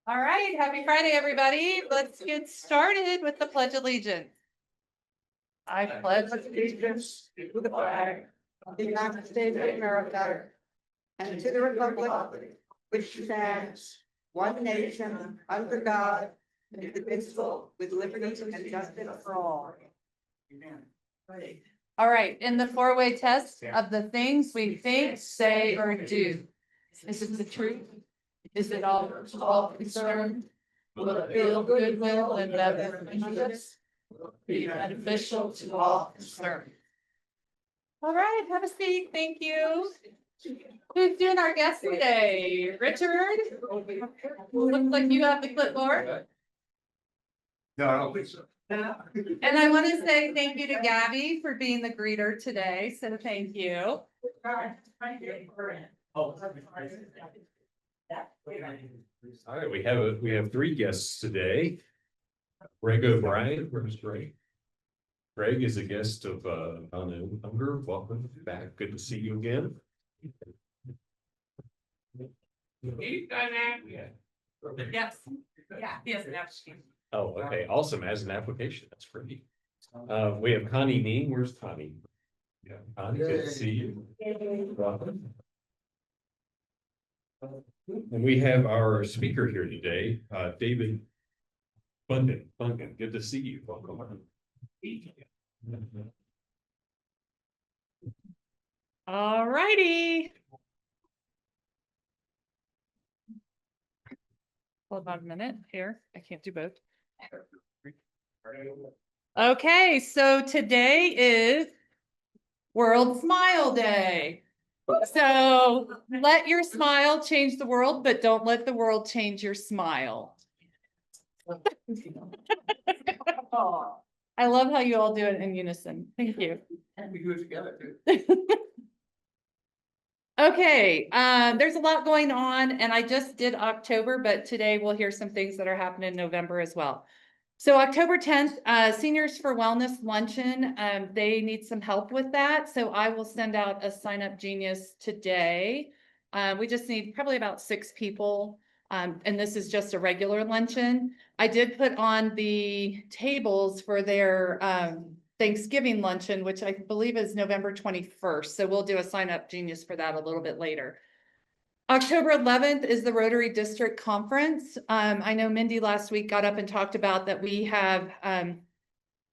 All right, happy Friday, everybody. Let's get started with the Pledge of Allegiance. I pledge allegiance to the flag of the United States of America and to the republic which stands one nation under God, indivisible, with liberty and justice for all. Amen. All right, in the four-way test of the things we think, say, or do. Is it the truth? Is it all concerned? Will it feel goodwill and better interest? Be beneficial to all concerned. All right, have a seat. Thank you. Who's doing our guest today? Richard? Looks like you have the clipboard. No, I don't think so. And I want to say thank you to Gabby for being the greeter today. So thank you. All right, we have three guests today. Greg O'Brien, where's Greg? Greg is a guest of Unger. Welcome back. Good to see you again. Yes. Yeah, he has an application. Oh, okay, awesome. As an application, that's great. We have Connie Ning. Where's Connie? Yeah, Connie, good to see you. Welcome. And we have our speaker here today, David Bungan. Good to see you. Welcome. All righty. Hold on a minute here. I can't do both. Okay, so today is World Smile Day. So let your smile change the world, but don't let the world change your smile. I love how you all do it in unison. Thank you. And we do it together too. Okay, there's a lot going on, and I just did October, but today we'll hear some things that are happening in November as well. So October 10th, Seniors for Wellness Luncheon, they need some help with that. So I will send out a sign up genius today. We just need probably about 6 people. And this is just a regular luncheon. I did put on the tables for their Thanksgiving luncheon, which I believe is November 21st. So we'll do a sign up genius for that a little bit later. October 11th is the Rotary District Conference. I know Mindy last week got up and talked about that we have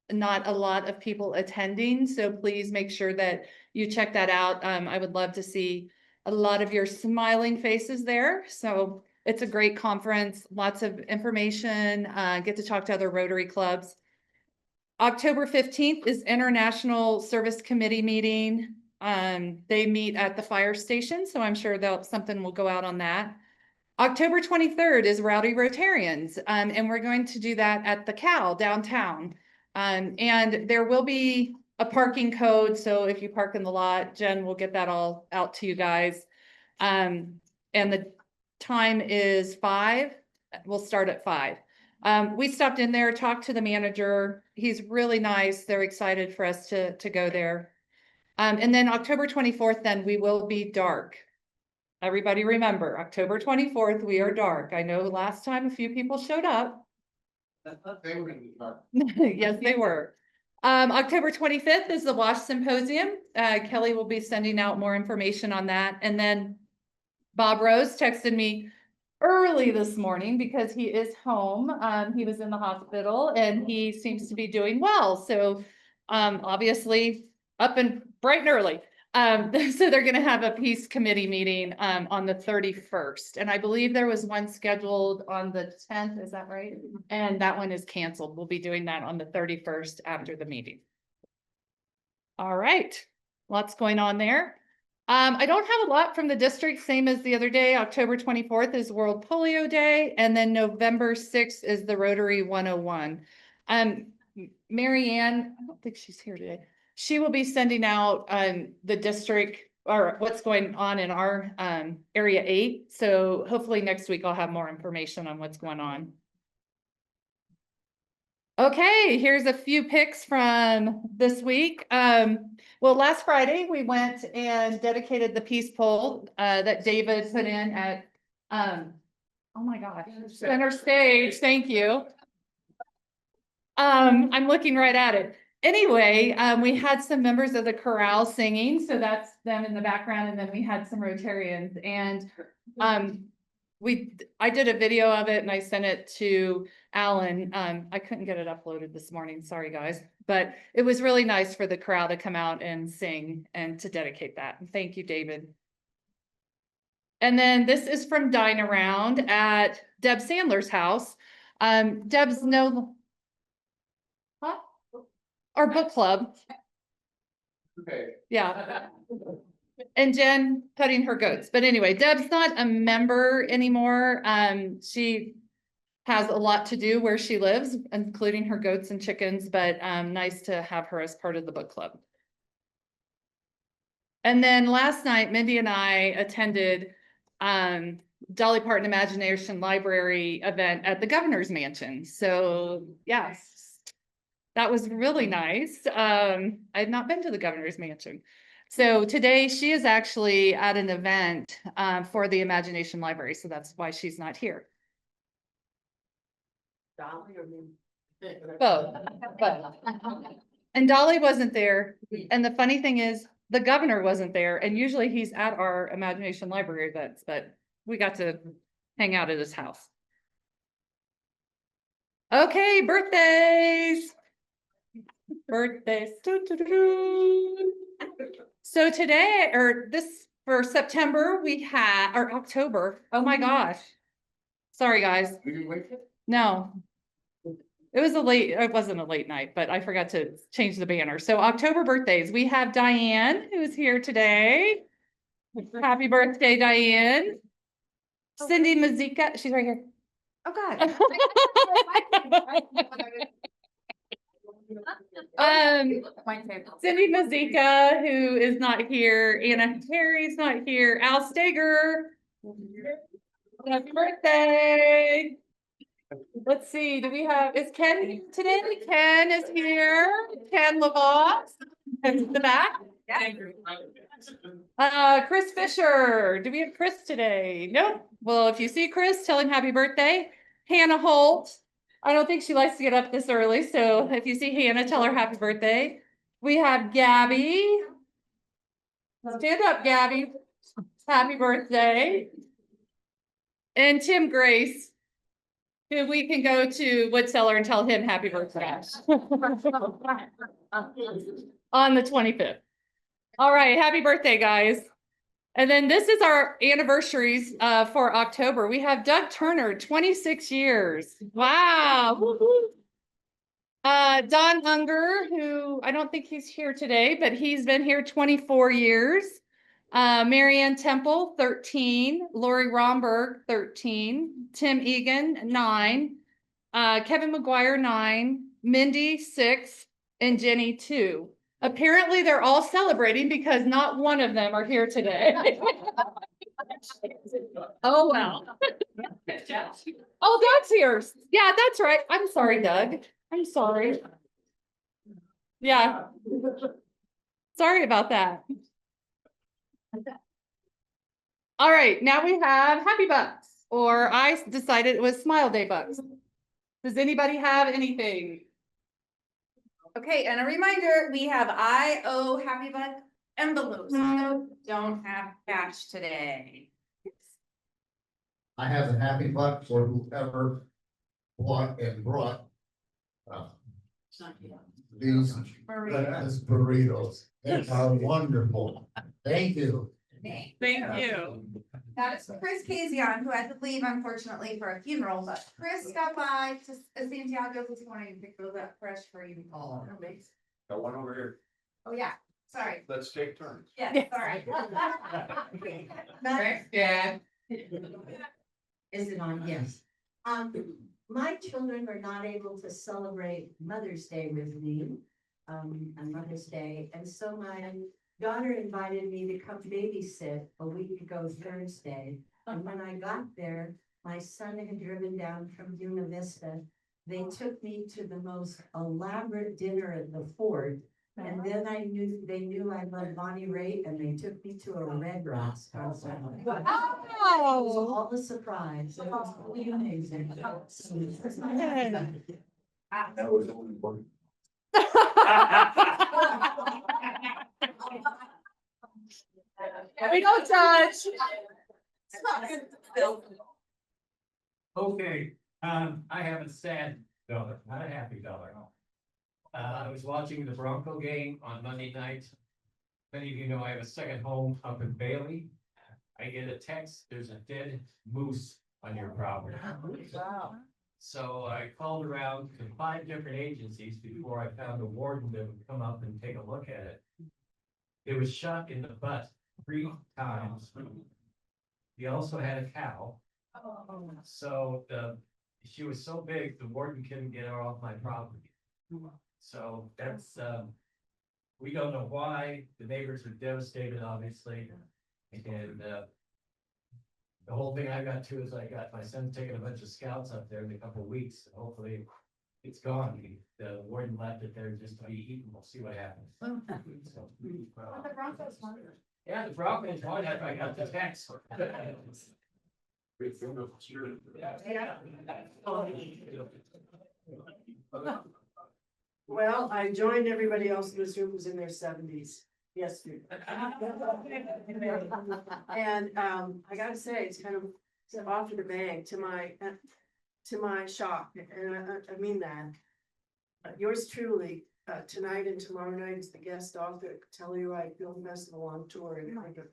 not a lot of people attending. So please make sure that you check that out. I would love to see a lot of your smiling faces there. So it's a great conference, lots of information, get to talk to other Rotary clubs. October 15th is International Service Committee meeting. They meet at the fire station, so I'm sure something will go out on that. October 23rd is Rowdy Rotarians, and we're going to do that at the Cal downtown. And there will be a parking code, so if you park in the lot, Jen will get that all out to you guys. And the time is 5. We'll start at 5. We stopped in there, talked to the manager. He's really nice. They're excited for us to go there. And then October 24th, then we will be dark. Everybody remember, October 24th, we are dark. I know last time a few people showed up. Yes, they were. October 25th is the WASH Symposium. Kelly will be sending out more information on that. And then Bob Rose texted me early this morning because he is home. He was in the hospital and he seems to be doing well. So obviously up and bright and early. So they're going to have a peace committee meeting on the 31st. And I believe there was one scheduled on the 10th. Is that right? And that one is canceled. We'll be doing that on the 31st after the meeting. All right. Lots going on there. I don't have a lot from the district, same as the other day. October 24th is World Polio Day, and then November 6th is the Rotary 101. Mary Ann, I don't think she's here today. She will be sending out the district or what's going on in our area 8. So hopefully next week I'll have more information on what's going on. Okay, here's a few picks from this week. Well, last Friday we went and dedicated the peace pole that David put in at Oh my gosh, center stage, thank you. I'm looking right at it. Anyway, we had some members of the chorale singing, so that's them in the background, and then we had some Rotarians, and I did a video of it and I sent it to Alan. I couldn't get it uploaded this morning, sorry guys, but it was really nice for the chorale to come out and sing and to dedicate that. Thank you, David. And then this is from Dine Around at Deb Sandler's house. Deb's huh? Our book club. Okay. Yeah. And Jen petting her goats. But anyway, Deb's not a member anymore. She has a lot to do where she lives, including her goats and chickens, but nice to have her as part of the book club. And then last night, Mindy and I attended Dolly Parton Imagination Library event at the Governor's Mansion. So yes, that was really nice. I had not been to the Governor's Mansion. So today she is actually at an event for the Imagination Library. So that's why she's not here. Dolly or me? Both. And Dolly wasn't there. And the funny thing is, the governor wasn't there. And usually he's at our Imagination Library events, but we got to hang out at his house. Okay, birthdays. Birthdays. So today, or this for September, we had, or October. Oh my gosh. Sorry, guys. No. It wasn't a late night, but I forgot to change the banner. So October birthdays, we have Diane, who's here today. Happy birthday, Diane. Cindy Mazika, she's right here. Oh, God. Cindy Mazika, who is not here. Anna Terry's not here. Al Steger. Happy birthday. Let's see, is Ken here today? Ken is here. Ken Lavoss. In the back. Chris Fisher. Do we have Chris today? Nope. Well, if you see Chris, tell him happy birthday. Hannah Holt. I don't think she likes to get up this early, so if you see Hannah, tell her happy birthday. We have Gabby. Stand up, Gabby. Happy birthday. And Tim Grace, who we can go to Woodseller and tell him happy birthday. On the 25th. All right, happy birthday, guys. And then this is our anniversaries for October. We have Doug Turner, 26 years. Wow. Don Unger, who I don't think he's here today, but he's been here 24 years. Marianne Temple, 13. Lori Romberg, 13. Tim Egan, 9. Kevin McGuire, 9. Mindy, 6. And Jenny, 2. Apparently, they're all celebrating because not one of them are here today. Oh, well. Oh, Doug's here. Yeah, that's right. I'm sorry, Doug. I'm sorry. Yeah. Sorry about that. All right, now we have Happy Bucks, or I decided it was Smile Day Bucks. Does anybody have anything? Okay, and a reminder, we have I.O. Happy Buck envelopes, so don't have cash today. I have a happy buck for whoever bought and brought these burritos. They are wonderful. Thank you. Thank you. That's Chris Kazian, who had to leave unfortunately for a funeral, but Chris got by to Santiago this morning and picked those up fresh for you. Oh, Got one over here. Oh, yeah, sorry. Let's take turns. Yeah, sorry. Thanks, Dad. Is it on? Yes. My children were not able to celebrate Mother's Day with me, on Mother's Day, and so my daughter invited me to come babysit a week ago Thursday. And when I got there, my son had driven down from Buena Vista. They took me to the most elaborate dinner at the Fort And then they knew I loved Bonnie Raitt and they took me to a Red Rocks concert. It was all a surprise. It was really amazing. That was only one. We don't judge. Okay, I have a sad dollar, not a happy dollar. I was watching the Bronco game on Monday night. Many of you know I have a second home up in Bailey. I get a text, there's a dead moose on your property. Wow. So I called around to 5 different agencies before I found a warden that would come up and take a look at it. It was shot in the butt 3 times. He also had a cow. So she was so big, the warden couldn't get her off my property. So that's, we don't know why, the neighbors are devastated, obviously. And the whole thing I got to is I got my son taking a bunch of scouts up there in a couple of weeks. Hopefully it's gone. The warden left it there just to be eaten. We'll see what happens. So, yeah, the Broncos won after I got the text. Well, I joined everybody else in this room who's in their seventies. Yes. And I gotta say, it's kind of off to the bang to my shock, and I mean that. Yours truly, tonight and tomorrow night is the guest author at Telluride Film Festival on tour in Oregon.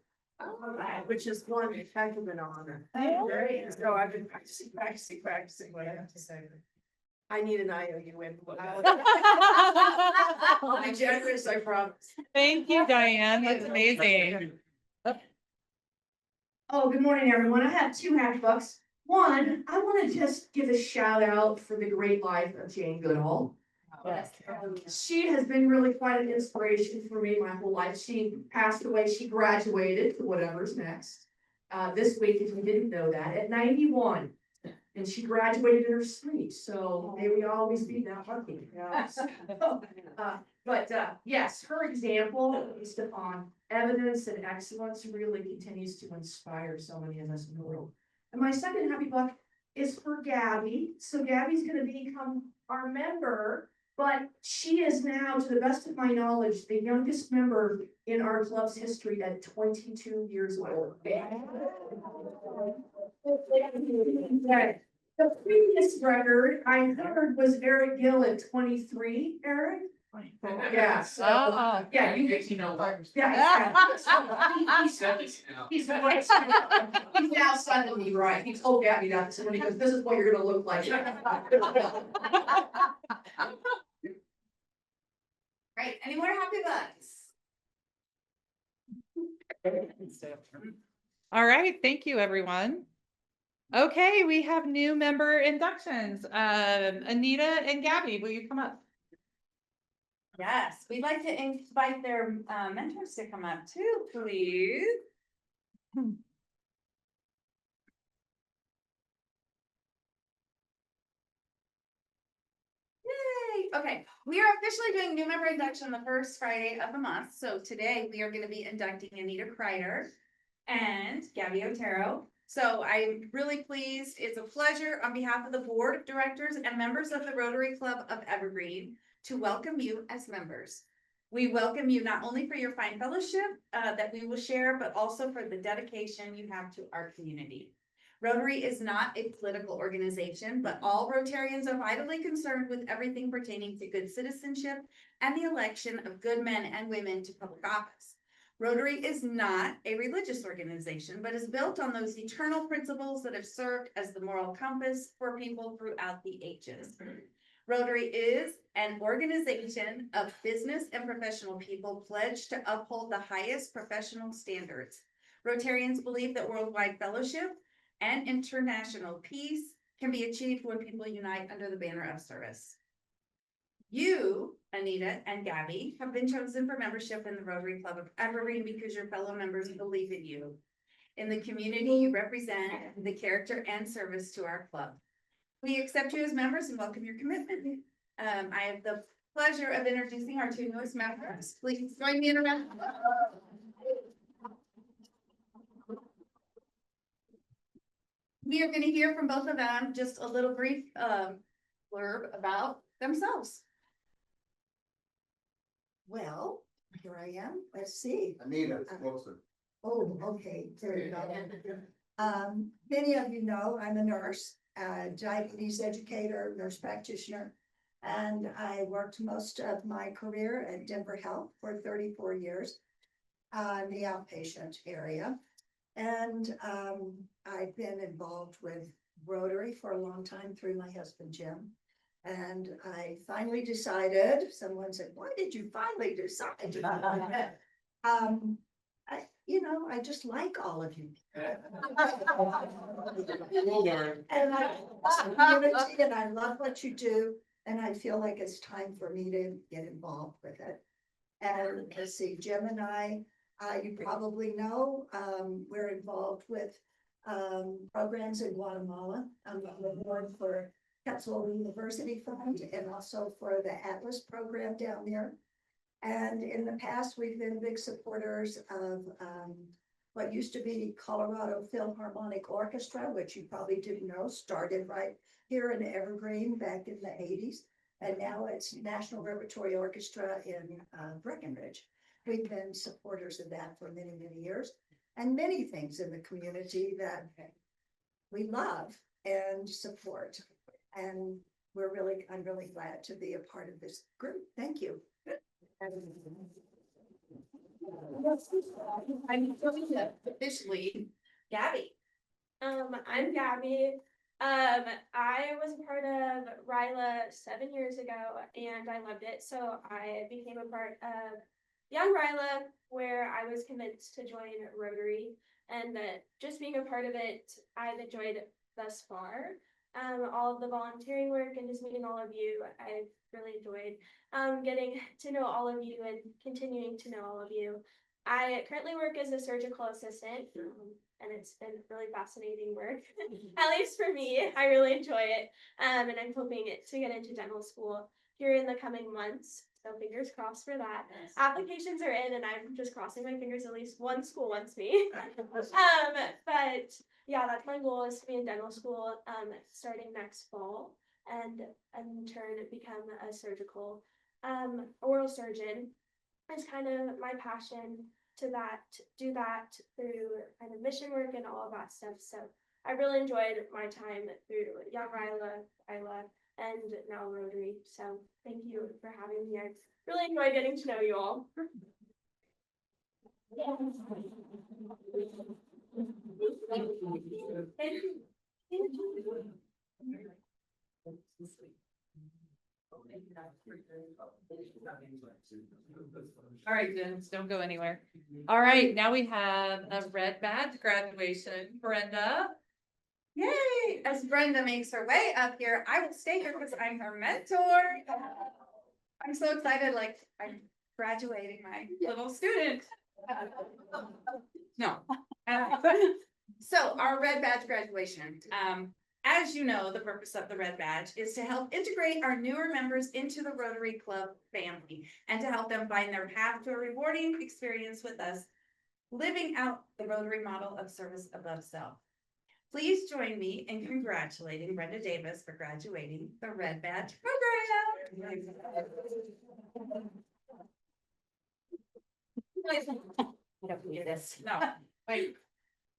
Which is one heck of an honor. So I've been practicing what I have to say. I need an IOU input. I'll be generous, I promise. Thank you, Diane. That's amazing. Oh, good morning, everyone. I have 2 happy bucks. One, I want to just give a shout out for the great life of Jane Goodall. She has been really quite an inspiration for me my whole life. She passed away, she graduated to whatever's next. This week, if you didn't know that, at 91. And she graduated in her sleep, so may we always be that lucky. Yes, her example based upon evidence and excellence really continues to inspire so many of us in the world. And my second happy buck is for Gabby. So Gabby's gonna become our member, but she is now, to the best of my knowledge, the youngest member in our club's history at 22 years old. The previous record I heard was Eric Gill at 23, Eric? Yeah, so, yeah, you know. Yeah. He's now son to me, right? He told Gabby that, so when he goes, this is what you're gonna look like. Right, any more happy bucks? All right, thank you, everyone. Okay, we have new member inductions. Anita and Gabby, will you come up? Yes, we'd like to invite their mentors to come up too, please. Yay! Okay, we are officially doing new member induction the first Friday of the month. So today we are going to be inducting Anita Kreider and Gabby Otero. So I'm really pleased. It's a pleasure on behalf of the board of directors and members of the Rotary Club of Evergreen to welcome you as members. We welcome you not only for your fine fellowship that we will share, but also for the dedication you have to our community. Rotary is not a political organization, but all Rotarians are vitally concerned with everything pertaining to good citizenship and the election of good men and women to public office. Rotary is not a religious organization, but is built on those eternal principles that have served as the moral compass for people throughout the ages. Rotary is an organization of business and professional people pledged to uphold the highest professional standards. Rotarians believe that worldwide fellowship and international peace can be achieved when people unite under the banner of service. You, Anita and Gabby, have been chosen for membership in the Rotary Club of Evergreen because your fellow members believe in you, in the community you represent, the character and service to our club. We accept you as members and welcome your commitment. I have the pleasure of introducing our two newest members. Please join me in a round. We are going to hear from both of them, just a little brief blurb about themselves. Well, here I am. Let's see. Anita, closer. Oh, okay, there you go. Many of you know, I'm a nurse, diabetes educator, nurse practitioner. And I worked most of my career at Denver Health for 34 years, in the outpatient area. And, I've been involved with Rotary for a long time through my husband, Jim. And I finally decided, someone said, why did you finally decide? I just like all of you. And I love what you do, and I feel like it's time for me to get involved with it. And let's see, Jim and I, you probably know, we're involved with programs in Guatemala. I'm on the board for Quetzal University Fund and also for the Atlas program down there. And in the past, we've been big supporters of what used to be Colorado Philharmonic Orchestra, which you probably didn't know, started right here in Evergreen back in the 80s. And now it's National Repertory Orchestra in Breckenridge. We've been supporters of that for many, many years, and many things in the community that we love and support. And I'm really glad to be a part of this group. Thank you. I'm going to officially, Gabby. I'm Gabby. I was a part of RILA 7 years ago and I loved it. So I became a part of Young RILA, where I was convinced to join Rotary, and that just being a part of it, I've enjoyed thus far. All of the volunteering work and just meeting all of you, I've really enjoyed getting to know all of you and continuing to know all of you. I currently work as a surgical assistant, and it's been really fascinating work, at least for me. I really enjoy it, and I'm hoping to get into dental school here in the coming months. So fingers crossed for that. Yes. Applications are in, and I'm just crossing my fingers. At least one school wants me. But yeah, that's my goal, is to be in dental school starting next fall, and in turn become a surgical oral surgeon. Is kind of my passion to do that through kind of mission work and all of that stuff. So I really enjoyed my time through Young RILA, and now Rotary. So thank you for having me. I really enjoyed getting to know you all. All right, Jens, don't go anywhere. All right, now we have a red badge graduation. Brenda. Yay! As Brenda makes her way up here, I will stay here because I'm her mentor. I'm so excited, like I'm graduating my little student. No. So our red badge graduation. As you know, the purpose of the red badge is to help integrate our newer members into the Rotary Club family and to help them find their path to a rewarding experience with us, living out the Rotary model of service above self. Please join me in congratulating Brenda Davis for graduating the Red Badge program. I don't need this. No, wait.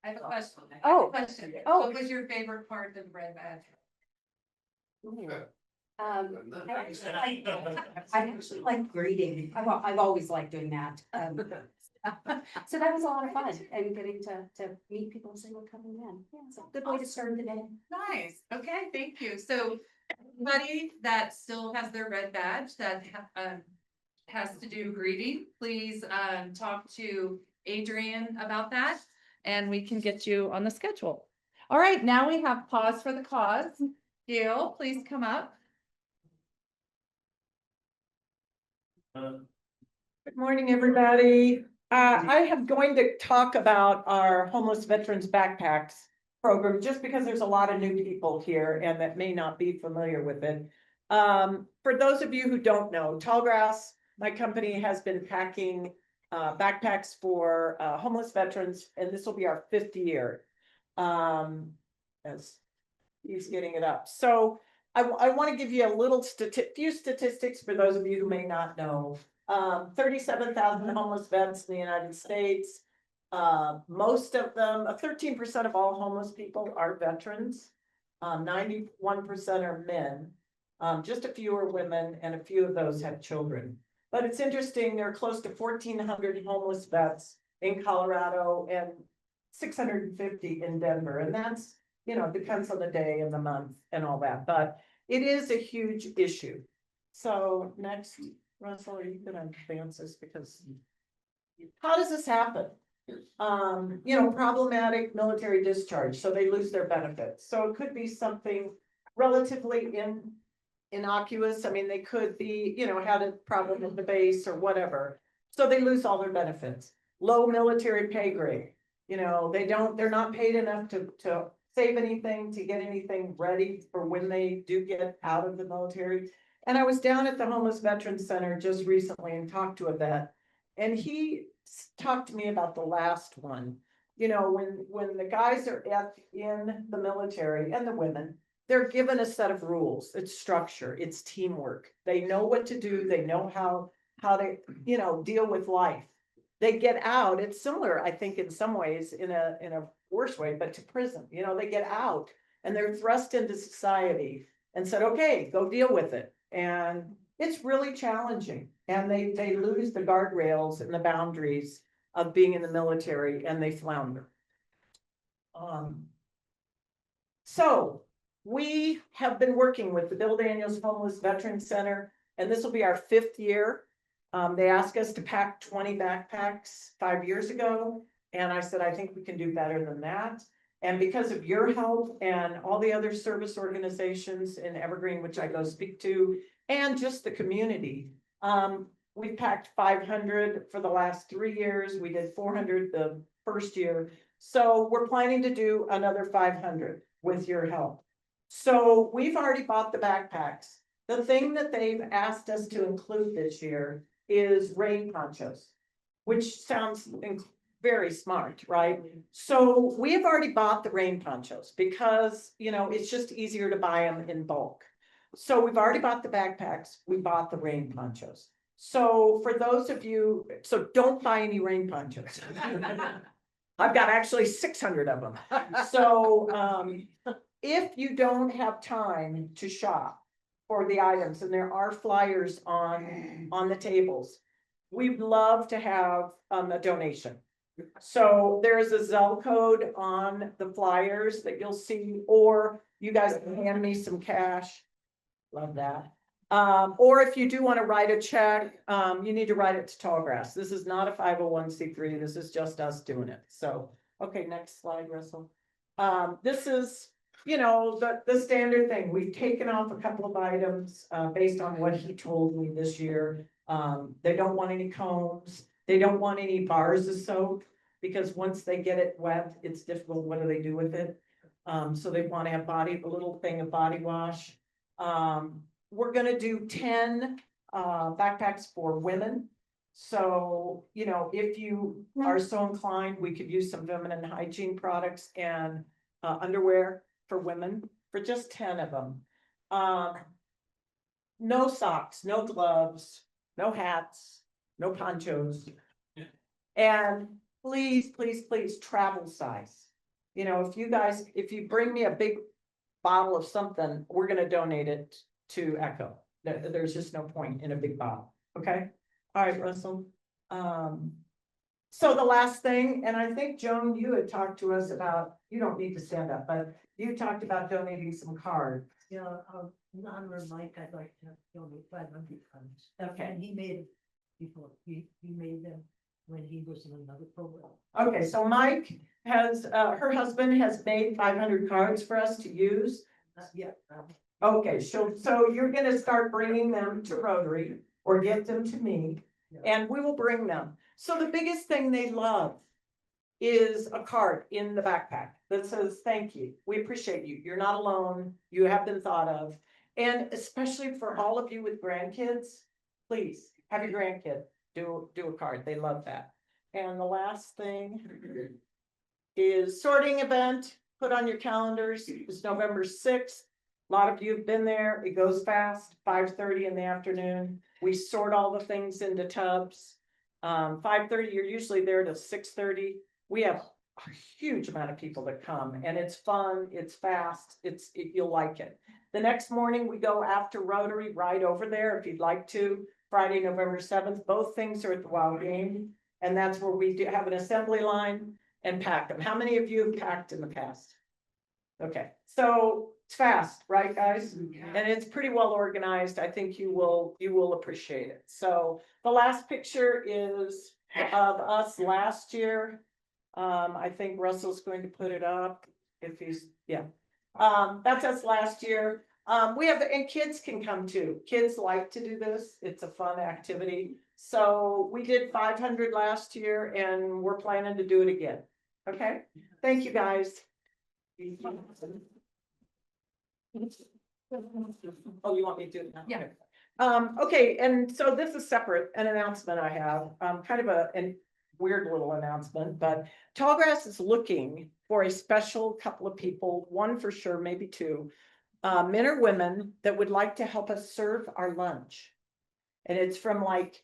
I have a question. Question. Oh. What was your favorite part of the Red Badge? I actually like grading. I've always liked doing that. So that was a lot of fun, and getting to meet people and say, "Well, coming in." Yeah, it's a good way to start the day. Nice. Okay, thank you. So everybody that still has their red badge that has to do greeting, please talk to Adrian about that, and we can get you on the schedule. All right, now we have Pause for the Cause. Gail, please come up. Good morning, everybody. I am going to talk about our homeless veterans backpacks program, just because there's a lot of new people here and that may not be familiar with it. For those of you who don't know, Tallgrass, my company has been packing backpacks for homeless veterans, and this will be our 5th year. As he's getting it up. So I want to give you a little few statistics for those of you who may not know. 37,000 homeless vets in the United States. Most of them, 13% of all homeless people are veterans. 91% are men. Just a few are women, and a few of those have children. But it's interesting, there are close to 1,400 homeless vets in Colorado and 650 in Denver. And that's, you know, depends on the day and the month and all that, but it is a huge issue. So next, Russell, are you gonna advance this? Because how does this happen? You know, problematic military discharge, so they lose their benefits. So it could be something relatively innocuous. I mean, they could be, you know, had a problem with the base or whatever. So they lose all their benefits. Low military pay grade. You know, they're not paid enough to save anything, to get anything ready for when they do get out of the military. And I was down at the Homeless Veterans Center just recently and talked to a vet. And he talked to me about the last one. You know, when the guys are in the military, and the women, they're given a set of rules. It's structure, it's teamwork. They know what to do. They know how to, you know, deal with life. They get out. It's similar, I think, in some ways, in a worse way, but to prison. You know, they get out and they're thrust into society and said, okay, go deal with it. And it's really challenging. And they lose the guardrails and the boundaries of being in the military, and they flounder. So we have been working with the Bill Daniels Homeless Veterans Center, and this will be our 5th year. They asked us to pack 20 backpacks 5 years ago. And I said, I think we can do better than that. And because of your help and all the other service organizations in Evergreen, which I go speak to, and just the community, we packed 500 for the last 3 years. We did 400 the first year. So we're planning to do another 500 with your help. So we've already bought the backpacks. The thing that they've asked us to include this year is rain ponchos, which sounds very smart, right? So we have already bought the rain ponchos because, you know, it's just easier to buy them in bulk. So we've already bought the backpacks. We bought the rain ponchos. So for those of you, so don't buy any rain ponchos. I've got actually 600 of them. So if you don't have time to shop for the items, and there are flyers on the tables, we'd love to have a donation. So there is a Zelle code on the flyers that you'll see, or you guys can hand me some cash. Love that. Or if you do want to write a check, you need to write it to Tallgrass. This is not a 501c3. This is just us doing it. So, okay, next slide, Russell. This is, you know, the standard thing. We've taken off a couple of items based on what he told me this year. They don't want any combs. They don't want any bars of soap, because once they get it wet, it's difficult. What do they do with it? So they want to have a little thing of body wash. We're gonna do 10 backpacks for women. So, you know, if you are so inclined, we could use some feminine hygiene products and underwear for women, for just 10 of them. No socks, no gloves, no hats, no ponchos. And please, please, please, travel size. You know, if you bring me a big bottle of something, we're gonna donate it to Echo. There's just no point in a big bottle, okay? All right, Russell. So the last thing, and I think, Joan, you had talked to us about, you don't need to stand up, but you talked about donating some cards. Yeah, in honor of Mike, I'd like to donate 500 cards. Okay. And he made it before, he made them when he was in another program. Okay, so Mike has, her husband has made 500 cards for us to use. Yeah. Okay, so you're gonna start bringing them to Rotary or get them to me, and we will bring them. So the biggest thing they love is a card in the backpack that says, thank you, we appreciate you, you're not alone, you have been thought of. And especially for all of you with grandkids, please have your grandkid do a card. They love that. And the last thing is sorting event, put on your calendars. It's November 6th. A lot of you have been there. It goes fast, 5:30 in the afternoon. We sort all the things into tubs. 5:30, you're usually there till 6:30. We have a huge amount of people that come and it's fun, it's fast, you'll like it. The next morning, we go after Rotary right over there if you'd like to. Friday, November 7th, both things are at the Wild Game. And that's where we do have an assembly line and pack them. How many of you have packed in the past? Okay, so it's fast, right, guys? And it's pretty well organized. I think you will appreciate it. So the last picture is of us last year. I think Russell's going to put it up if he's, yeah. That's us last year. We have, and kids can come too. Kids like to do this. It's a fun activity. So we did 500 last year and we're planning to do it again. Okay, thank you guys. Oh, you want me to do it now? Yeah. Okay, and so this is separate, an announcement I have, kind of a weird little announcement, but Tallgrass is looking for a special couple of people, one for sure, maybe two, men or women that would like to help us serve our lunch. And it's from like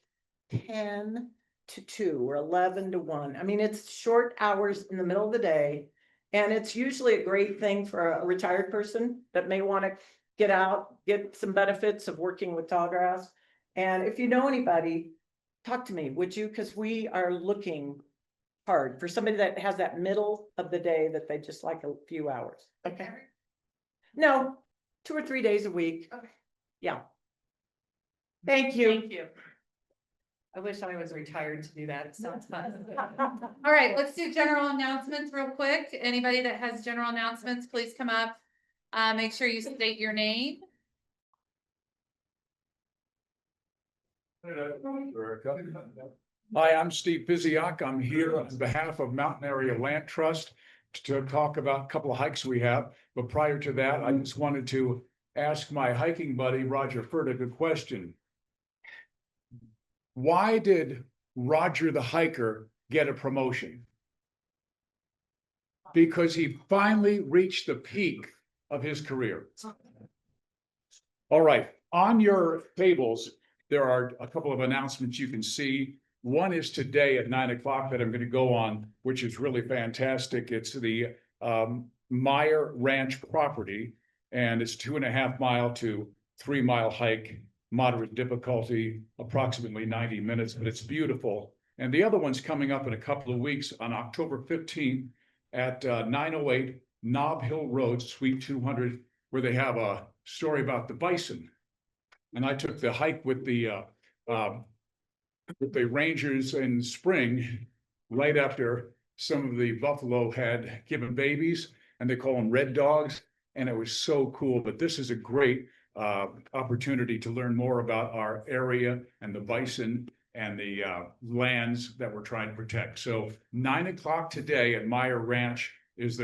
10 to 2 or 11 to 1. I mean, it's short hours in the middle of the day. And it's usually a great thing for a retired person that may want to get out, get some benefits of working with Tallgrass. And if you know anybody, talk to me, would you? Because we are looking hard for somebody that has that middle of the day that they just like a few hours. Okay. No, 2 or 3 days a week. Okay. Yeah. Thank you. Thank you. I wish I was retired to do that. It sounds fun. All right, let's do general announcements real quick. Anybody that has general announcements, please come up. Make sure you state your name. Hi, I'm Steve Biziak. I'm here on behalf of Mountain Area Land Trust to talk about a couple of hikes we have. But prior to that, I just wanted to ask my hiking buddy, Roger Furtick, a question. Why did Roger the hiker get a promotion? Because he finally reached the peak of his career. All right, on your tables, there are a couple of announcements you can see. One is today at 9 o'clock that I'm going to go on, which is really fantastic. It's the Meyer Ranch property, and it's 2.5 mile to 3 mile hike, moderate difficulty, approximately 90 minutes, but it's beautiful. And the other one's coming up in a couple of weeks on October 15th at 908 Nob Hill Road, Suite 200, where they have a story about the bison. And I took the hike with the rangers in spring, right after some of the buffalo had given babies, and they call them red dogs. And it was so cool. But this is a great opportunity to learn more about our area and the bison and the lands that we're trying to protect. So 9 o'clock today at Meyer Ranch there's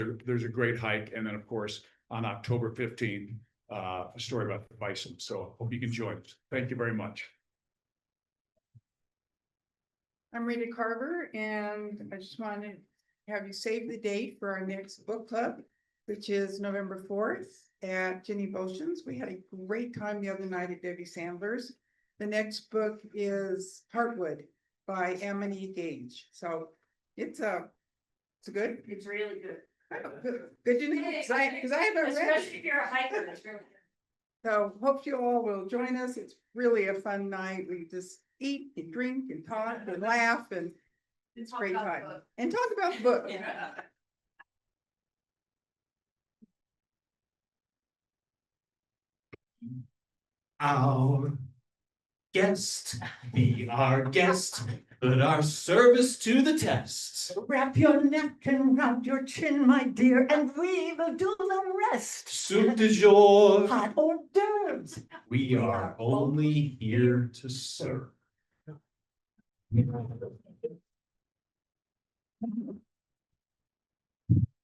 a great hike. And then of course, on October 15th, a story about the bison. So hope you can join us. Thank you very much. I'm Rita Carver, and I just wanted to have you save the date for our next book club, which is November 4th at Jenny Boschan's. We had a great time the other night at Debbie Sandler's. The next book is Heartwood by Amity Gage. So it's good. It's really good. Good to know, because I haven't read it. If you're a hiker, it's really good. So hope you all will join us. It's really a fun night. We just eat and drink and talk and laugh, and it's a great time. And talk about the book. Yeah. Our guest, be our guest, put our service to the test. Wrap your napkin round your chin, my dear, and we will do the rest. Soup du jour, Hot hors d'oeuvres. we are only here to serve.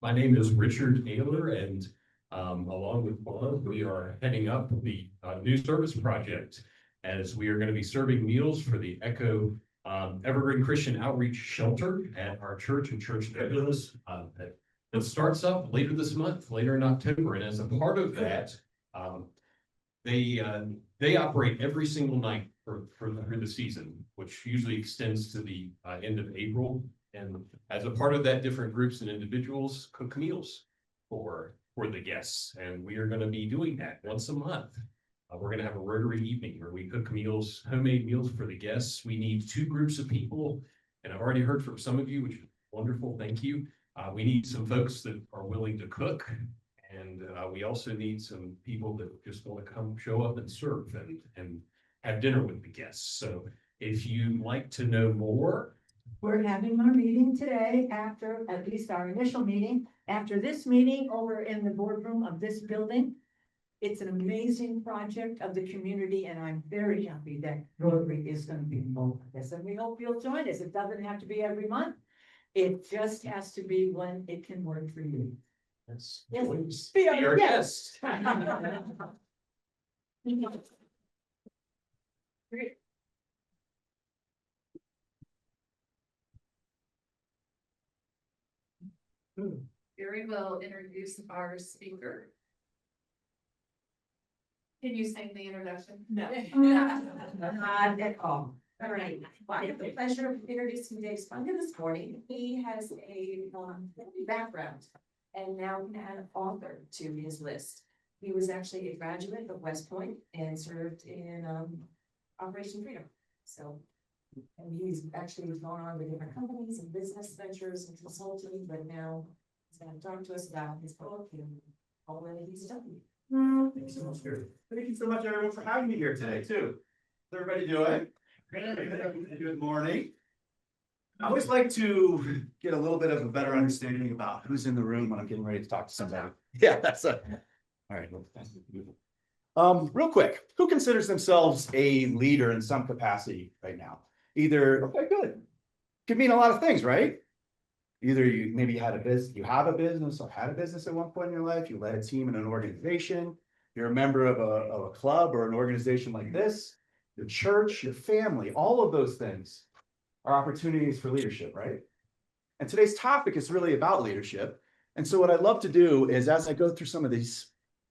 My name is Richard Ayler, and Along with Bob, we are heading up the new service project as we are going to be serving meals for the Echo Evergreen Christian Outreach Shelter at our church in Church Douglas. It starts up later this month, later in October, and as a part of that, they operate every single night through the season, which usually extends to the end of April. And as a part of that, different groups and individuals cook meals for the guests, and we are going to be doing that once a month. We're going to have a Rotary evening where we cook meals, homemade meals for the guests. We need 2 groups of people, and I've already heard from some of you, which is wonderful. Thank you. We need some folks that are willing to cook, and we also need some people that just want to come show up and serve and have dinner with the guests. So if you'd like to know more, We're having our meeting today after, at least our initial meeting, after this meeting over in the boardroom of this building. It's an amazing project of the community, and I'm very happy that Rotary is going to be involved with this, and we hope you'll join us. It doesn't have to be every month. It just has to be when it can work for you. yes, Yes. be our guest. Great. Gary will introduce our speaker. Can you sing the introduction? No. Not at all. All right. Well, I have the pleasure of introducing Dave Spunga this morning. He has a background and now an author to his list. He was actually a graduate of West Point and served in Operation Freedom. So, and he's actually gone on to different companies and business ventures and consulting, but now he's going to talk to us about his book and all that he's done. Thank you so much, Gary. Thank you so much, everyone, for having me here today, too. How's everybody doing? Good morning. I always like to get a little bit of a better understanding about who's in the room when I'm getting ready to talk to somebody. Yeah, that's a, all right. Real quick, who considers themselves a leader in some capacity right now? Either, okay, good. Could mean a lot of things, right? Either you maybe had a business, you have a business or had a business at one point in your life, you led a team in an organization, you're a member of a club or an organization like this, your church, your family, all of those things are opportunities for leadership, right? And today's topic is really about leadership. And so what I'd love to do is, as I go through some of these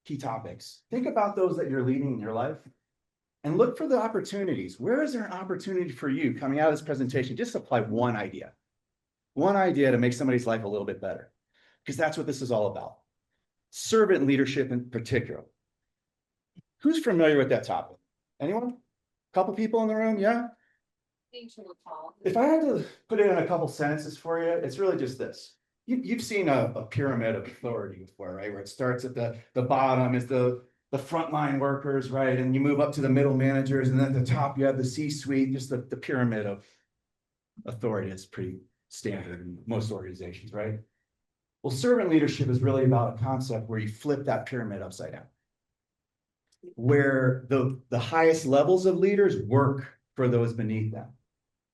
key topics, think about those that you're leading in your life and look for the opportunities. Where is there an opportunity for you coming out of this presentation? Just apply one idea to make somebody's life a little bit better, because that's what this is all about. Servant leadership in particular. Who's familiar with that topic? Anyone? Couple people in the room, yeah? If I had to put it in a couple sentences for you, it's really just this. You've seen a pyramid of authority before, right? Where it starts at the bottom is the frontline workers, right? And you move up to the middle managers, and then at the top you have the C-suite, just the pyramid of authority is pretty standard in most organizations, right? Well, servant leadership is really about a concept where you flip that pyramid upside down, where the highest levels of leaders work for those beneath them.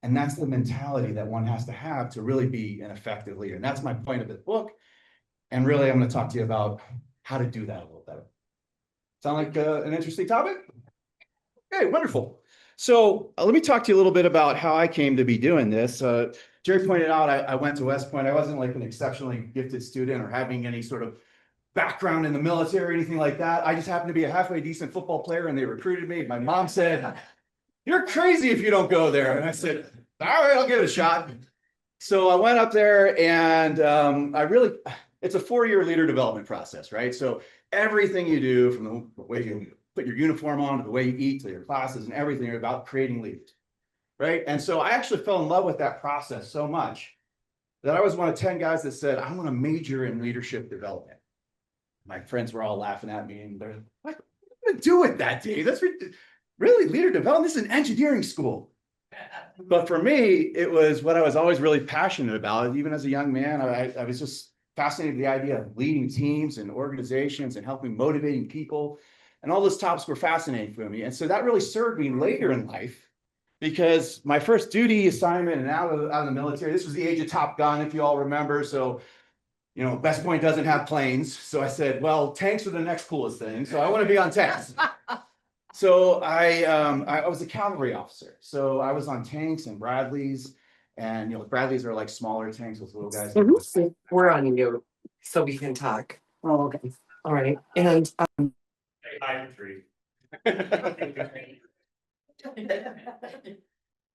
And that's the mentality that one has to have to really be an effective leader. And that's my point of the book. And really, I'm going to talk to you about how to do that a little better. Sound like an interesting topic? Okay, wonderful. So let me talk to you a little bit about how I came to be doing this. Jerry pointed out I went to West Point. I wasn't like an exceptionally gifted student or having any sort of background in the military or anything like that. I just happened to be a halfway decent football player, and they recruited me. My mom said, "You're crazy if you don't go there." And I said, "All right, I'll give it a shot." So I went up there, and it's a 4-year leader development process, right? So everything you do, from the way you put your uniform on to the way you eat to your classes and everything, are about creating leaders, right? And so I actually fell in love with that process so much that I was one of 10 guys that said, "I want to major in leadership development." My friends were all laughing at me, and they're like, "What are you going to do with that, Dave? That's really leader development. This is an engineering school." But for me, it was what I was always really passionate about. Even as a young man, I was just fascinated with the idea of leading teams and organizations and helping motivating people. And all those topics were fascinating for me. And so that really served me later in life, because my first duty assignment and out of the military, this was the age of Top Gun, if you all remember. So you know, West Point doesn't have planes, so I said, well, tanks are the next coolest thing, so I want to be on tanks. So I was a cavalry officer, so I was on tanks and Bradleys, and you know, Bradleys are like smaller tanks with little guys. We're on you, so we can talk. Oh, okay. All right, and Hi, tree.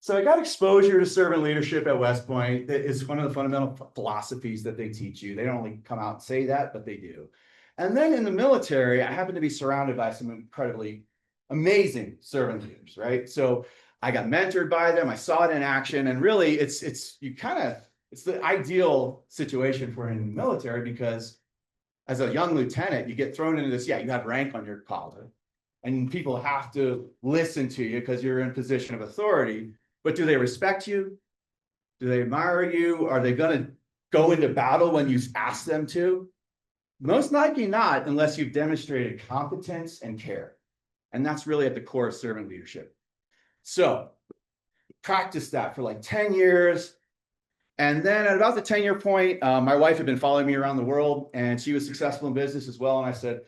So I got exposure to servant leadership at West Point. That is one of the fundamental philosophies that they teach you. They don't only come out and say that, but they do. And then in the military, I happened to be surrounded by some incredibly amazing servant leaders, right? So I got mentored by them. I saw it in action, and really, it's the ideal situation for in the military, because as a young lieutenant, you get thrown into this. Yeah, you have rank on your collar, and people have to listen to you because you're in a position of authority. But do they respect you? Do they admire you? Are they going to go into battle when you ask them to? Most likely not, unless you've demonstrated competence and care. And that's really at the core of servant leadership. So practice that for like 10 years. And then at about the 10-year point, my wife had been following me around the world, and she was successful in business as well. And I said,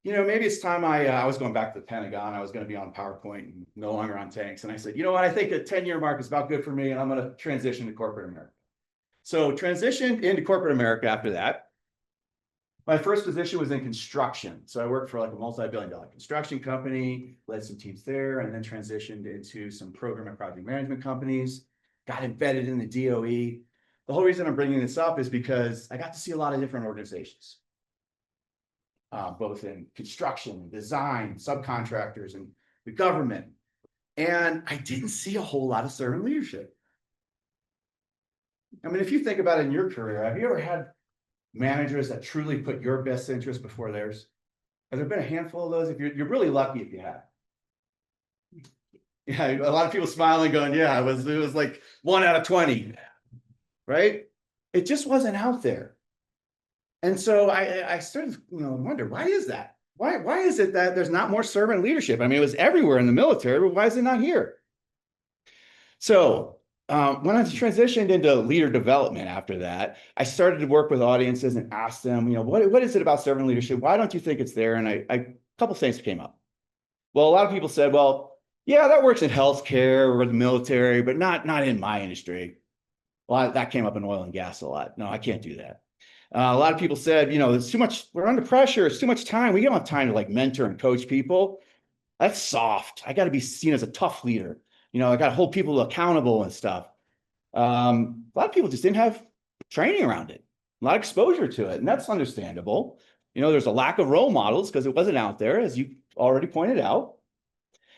you know, maybe it's time I was going back to the Pentagon. I was going to be on PowerPoint and no longer on tanks. And I said, you know what, I think a 10-year mark is about good for me, and I'm going to transition to corporate America. So transitioned into corporate America after that. My first position was in construction. So I worked for like a multi-billion-dollar construction company, led some teams there, and then transitioned into some program and project management companies, got embedded in the DOE. The whole reason I'm bringing this up is because I got to see a lot of different organizations. Both in construction, design, subcontractors, and the government. And I didn't see a whole lot of servant leadership. I mean, if you think about it in your career, have you ever had managers that truly put your best interest before theirs? Has there been a handful of those? If you're really lucky if you have. Yeah, a lot of people smiling going, yeah, it was like 1 out of 20, right? It just wasn't out there. And so I started, wonder, why is that? Why is it that there's not more servant leadership? I mean, it was everywhere in the military, but why is it not here? So when I transitioned into leader development after that, I started to work with audiences and ask them, what is it about servant leadership? Why don't you think it's there? And a couple things came up. Well, a lot of people said, well, yeah, that works in healthcare or the military, but not in my industry. Well, that came up in oil and gas a lot. No, I can't do that. A lot of people said, there's too much, we're under pressure, it's too much time. We don't have time to like mentor and coach people. That's soft. I got to be seen as a tough leader. I got to hold people accountable and stuff. A lot of people just didn't have training around it, a lot of exposure to it. And that's understandable. There's a lack of role models because it wasn't out there, as you already pointed out.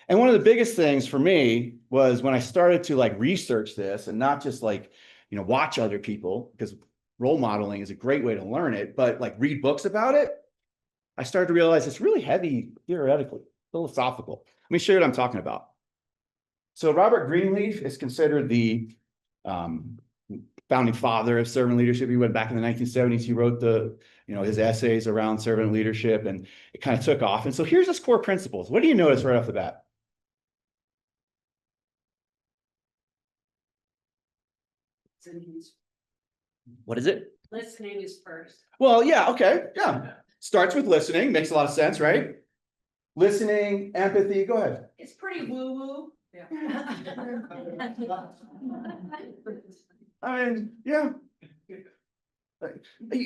And one of the biggest things for me was when I started to like research this and not just like, watch other people, because role modeling is a great way to learn it, but like read books about it, I started to realize it's really heavy theoretically, philosophical. Let me show you what I'm talking about. So Robert Greenleaf is considered the founding father of servant leadership. He went back in the 1970s. He wrote his essays around servant leadership, and it kind of took off. And so here's his core principles. What do you notice right off the bat? What is it? Listening is first. Well, yeah, okay, yeah. Starts with listening, makes a lot of sense, right? Listening, empathy, go ahead. It's pretty woo-woo. I mean, yeah.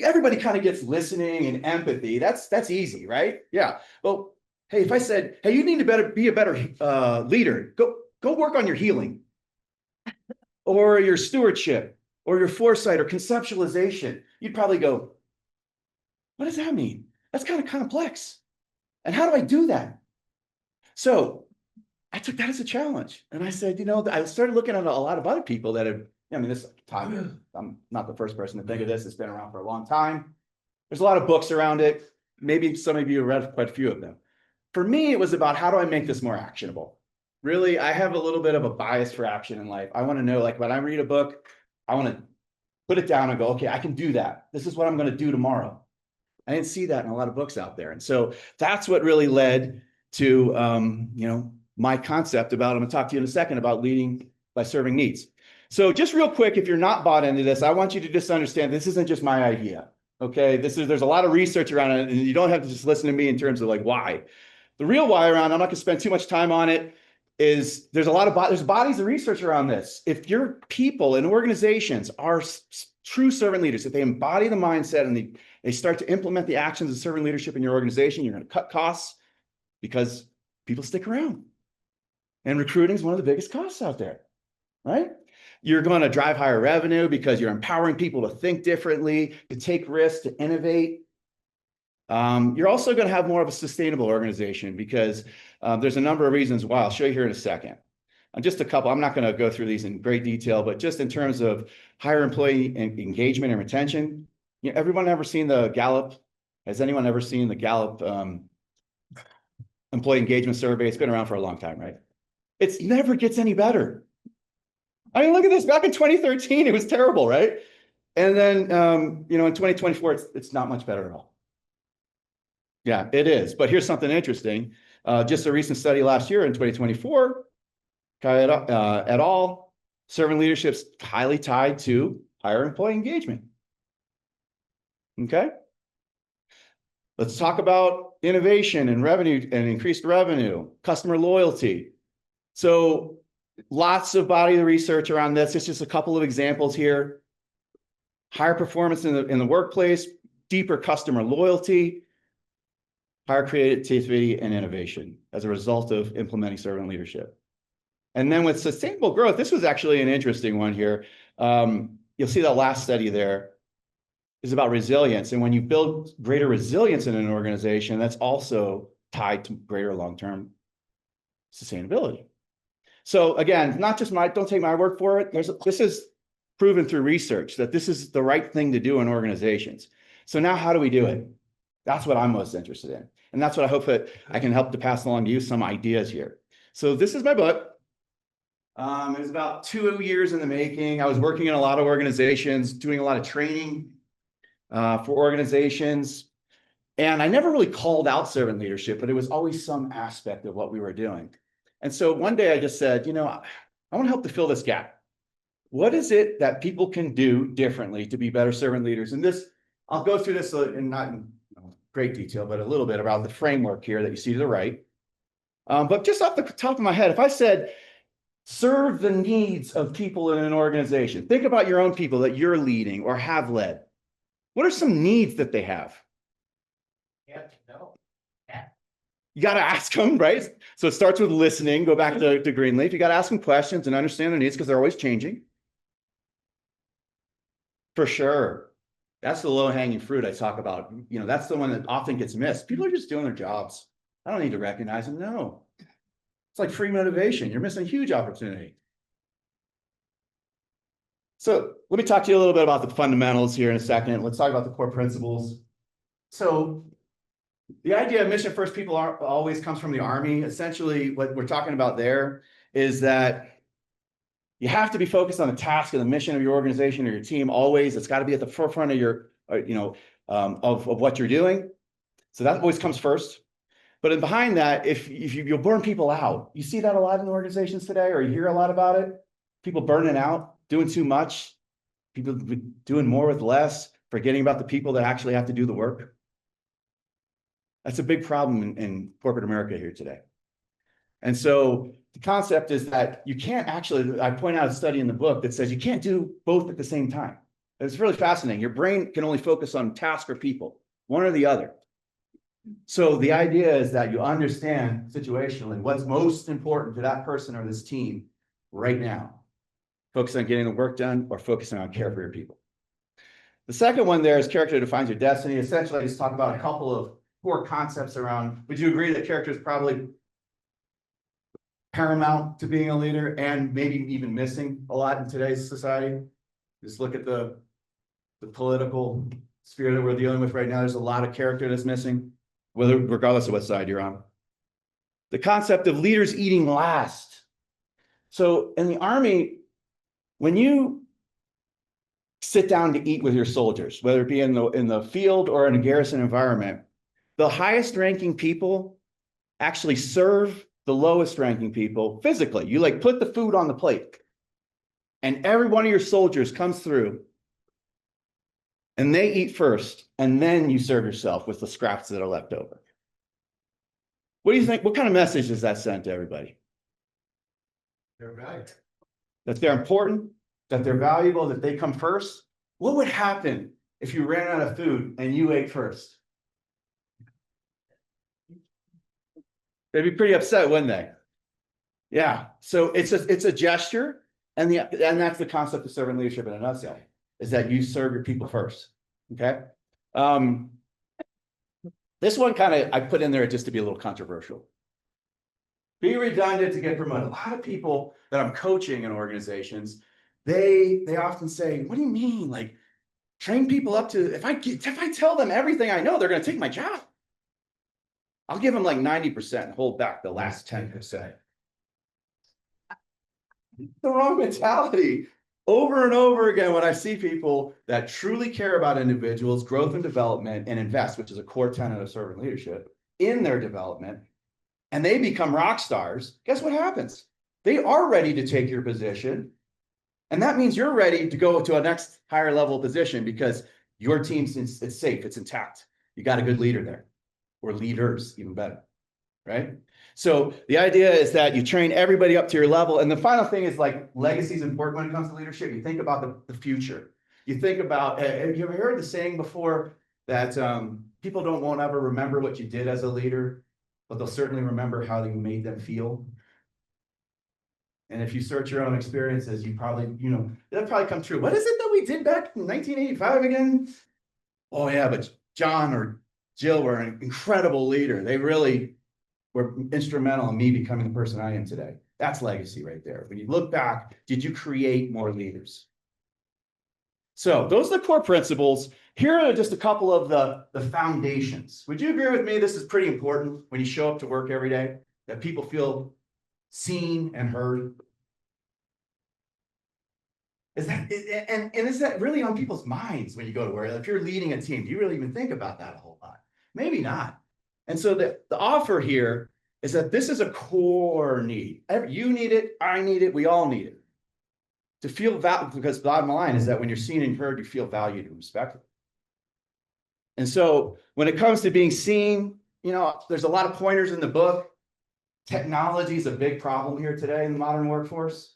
Everybody kind of gets listening and empathy. That's easy, right? Yeah. Well, hey, if I said, hey, you need to be a better leader, go work on your healing or your stewardship or your foresight or conceptualization, you'd probably go, what does that mean? That's kind of complex. And how do I do that? So I took that as a challenge. And I said, I started looking at a lot of other people that have, this time, I'm not the first person to think of this. It's been around for a long time. There's a lot of books around it. Maybe some of you have read quite a few of them. For me, it was about how do I make this more actionable? Really, I have a little bit of a bias for action in life. I want to know, like when I read a book, I want to put it down and go, okay, I can do that. This is what I'm going to do tomorrow. I didn't see that in a lot of books out there. And so that's what really led to, my concept about, I'm going to talk to you in a second about leading by serving needs. So just real quick, if you're not bought into this, I want you to just understand this isn't just my idea. Okay, there's a lot of research around it, and you don't have to just listen to me in terms of like why. The real why around, I'm not gonna spend too much time on it, is there's a lot of there's bodies of research around this. If your people and organizations are true servant leaders, if they embody the mindset and they start to implement the actions of servant leadership in your organization, you're gonna cut costs because people stick around. And recruiting is one of the biggest costs out there, right? You're going to drive higher revenue because you're empowering people to think differently, to take risks, to innovate. You're also going to have more of a sustainable organization because there's a number of reasons why. I'll show you here in a second. Just a couple. I'm not going to go through these in great detail, but just in terms of higher employee engagement and retention, everyone ever seen the Gallup? Has anyone ever seen the Gallup employee engagement survey? It's been around for a long time, right? It never gets any better. I mean, look at this. Back in 2013, it was terrible, right? And then, in 2024, it's not much better at all. Yeah, it is. But here's something interesting. Just a recent study last year in 2024, et al., servant leadership's highly tied to higher employee engagement. Okay. Let's talk about innovation and revenue and increased revenue, customer loyalty. So lots of body of research around this. It's just a couple of examples here. Higher performance in the workplace, deeper customer loyalty, higher creativity and innovation as a result of implementing servant leadership. And then with sustainable growth, this was actually an interesting one here. You'll see that last study there is about resilience. And when you build greater resilience in an organization, that's also tied to greater long-term sustainability. So again, not just don't take my word for it. This is proven through research that this is the right thing to do in organizations. So now how do we do it? That's what I'm most interested in. And that's what I hope that I can help to pass along to you some ideas here. So this is my book. It was about 2 years in the making. I was working in a lot of organizations, doing a lot of training for organizations. And I never really called out servant leadership, but it was always some aspect of what we were doing. And so one day I just said, I want to help to fill this gap. What is it that people can do differently to be better servant leaders? And this, I'll go through this in not in great detail, but a little bit about the framework here that you see to the right. But just off the top of my head, if I said, serve the needs of people in an organization, think about your own people that you're leading or have led. What are some needs that they have? You got to ask them, right? So it starts with listening. Go back to Greenleaf. You got to ask them questions and understand their needs because they're always changing. For sure. That's the low-hanging fruit I talk about. That's the one that often gets missed. People are just doing their jobs. I don't need to recognize them. No. It's like free motivation. You're missing a huge opportunity. So let me talk to you a little bit about the fundamentals here in a second. Let's talk about the core principles. So the idea of mission first people always comes from the Army. Essentially, what we're talking about there is that you have to be focused on the task and the mission of your organization or your team always. It's got to be at the forefront of your, of what you're doing. So that always comes first. But in behind that, if you'll burn people out, you see that a lot in organizations today, or you hear a lot about it. People burning out, doing too much, people doing more with less, forgetting about the people that actually have to do the work. That's a big problem in corporate America here today. And so the concept is that you can't actually, I point out a study in the book that says you can't do both at the same time. It's really fascinating. Your brain can only focus on task or people, one or the other. So the idea is that you understand situationally what's most important to that person or this team right now. Focus on getting the work done or focusing on care for your people. The second one there is character defines your destiny. Essentially, I just talk about a couple of core concepts around. Would you agree that character is probably paramount to being a leader and maybe even missing a lot in today's society? Just look at the political sphere that we're dealing with right now. There's a lot of character that's missing, regardless of what side you're on. The concept of leaders eating last. So in the Army, when you sit down to eat with your soldiers, whether it be in the field or in a garrison environment, the highest ranking people actually serve the lowest ranking people physically. You put the food on the plate and every one of your soldiers comes through and they eat first, and then you serve yourself with the scraps that are left over. What do you think? What kind of message does that send to everybody? They're right. That they're important, that they're valuable, that they come first? What would happen if you ran out of food and you ate first? They'd be pretty upset, wouldn't they? Yeah, so it's a gesture, and that's the concept of servant leadership in a nutshell, is that you serve your people first. Okay. This one I put in there just to be a little controversial. Be redundant to get promoted. A lot of people that I'm coaching in organizations, they often say, "What do you mean? Like, train people up to if I tell them everything I know, they're going to take my job. I'll give them like 90% and hold back the last 10%." The wrong mentality. Over and over again, when I see people that truly care about individuals, growth and development, and invest, which is a core tenet of servant leadership, in their development, and they become rock stars, guess what happens? They are ready to take your position. And that means you're ready to go to a next higher level position because your team's it's safe, it's intact. You got a good leader there, or leaders, even better, right? So the idea is that you train everybody up to your level. And the final thing is, like, legacy is important when it comes to leadership. You think about the future. You think about, have you ever heard the saying before that people won't ever remember what you did as a leader, but they'll certainly remember how you made them feel? And if you search your own experiences, you probably, that'll probably come true. What is it that we did back in 1985 again? Oh yeah, but John or Jill were an incredible leader. They really were instrumental in me becoming the person I am today. That's legacy right there. When you look back, did you create more leaders? So those are the core principles. Here are just a couple of the foundations. Would you agree with me? This is pretty important when you show up to work every day, that people feel seen and heard. Is that really on people's minds when you go to work? If you're leading a team, do you really even think about that a whole lot? Maybe not. And so the offer here is that this is a core need. You need it, I need it, we all need it. To feel valued, because the bottom line is that when you're seen and heard, you feel valued and respected. And so when it comes to being seen, there's a lot of pointers in the book. Technology is a big problem here today in the modern workforce.